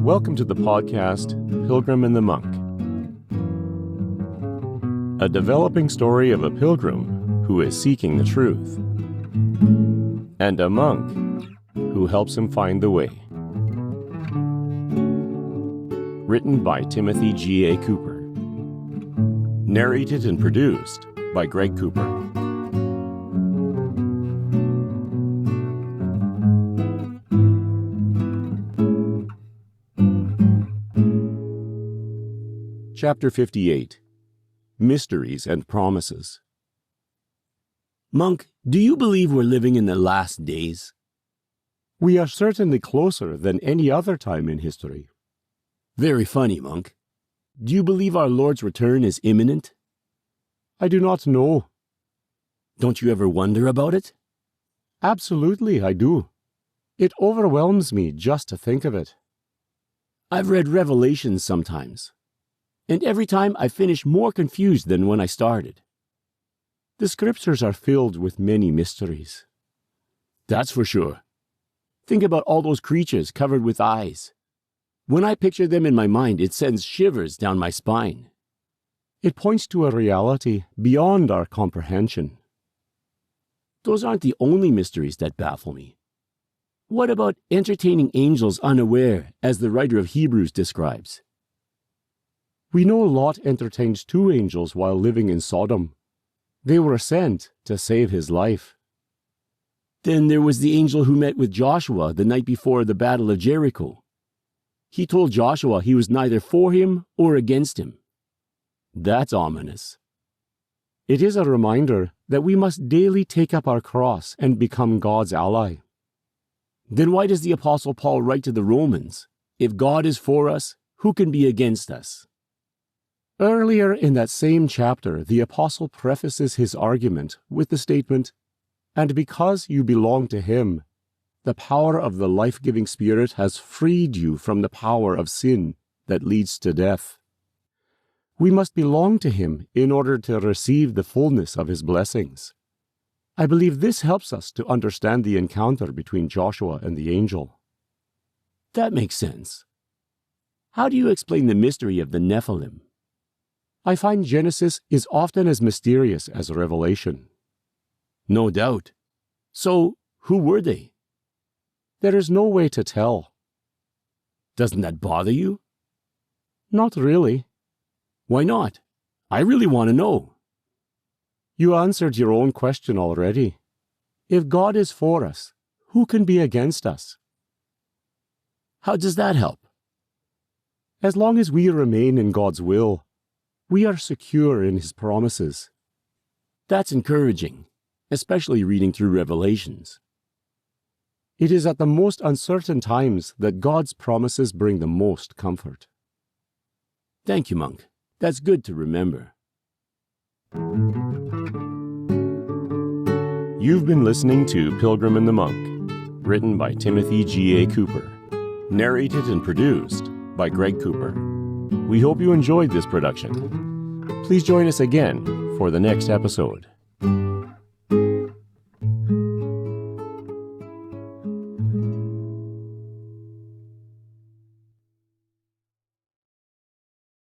Welcome to the podcast, Pilgrim and the Monk. A developing story of a pilgrim who is seeking the truth, and a monk who helps him find the way. Written by Timothy G.A. Cooper. Narrated and produced by Greg Cooper. Chapter 58. Mysteries and Promises. Monk, do you believe we're living in the last days? We are certainly closer than any other time in history. Very funny, Monk. Do you believe our Lord's return is imminent? I do not know. Don't you ever wonder about it? Absolutely, I do. It overwhelms me just to think of it. I've read Revelations sometimes, and every time I finish more confused than when I started. The scriptures are filled with many mysteries. That's for sure. Think about all those creatures covered with eyes. When I picture them in my mind, it sends shivers down my spine. It points to a reality beyond our comprehension. Those aren't the only mysteries that baffle me. What about entertaining angels unaware, as the writer of Hebrews describes? We know Lot entertained 2 angels while living in Sodom. They were sent to save his life. Then there was the angel who met with Joshua the night before the Battle of Jericho. He told Joshua he was neither for him or against him. That's ominous. It is a reminder that we must daily take up our cross and become God's ally. Then why does the Apostle Paul write to the Romans, "If God is for us, who can be against us?" Earlier in that same chapter, the apostle prefaces his argument with the statement, "And because you belong to him, the power of the life-giving Spirit has freed you from the power of sin that leads to death." We must belong to him in order to receive the fullness of his blessings. I believe this helps us to understand the encounter between Joshua and the angel. That makes sense. How do you explain the mystery of the Nephilim? I find Genesis is often as mysterious as Revelation. No doubt. So, who were they? There is no way to tell. Doesn't that bother you? Not really. Why not? I really want to know. You answered your own question already. If God is for us, who can be against us? How does that help? As long as we remain in God's will, we are secure in his promises. That's encouraging, especially reading through Revelations. It is at the most uncertain times that God's promises bring the most comfort. Thank you, Monk. That's good to remember. You've been listening to Pilgrim and the Monk, written by Timothy G.A. Cooper, narrated and produced by Greg Cooper. We hope you enjoyed this production. Please join us again for the next episode.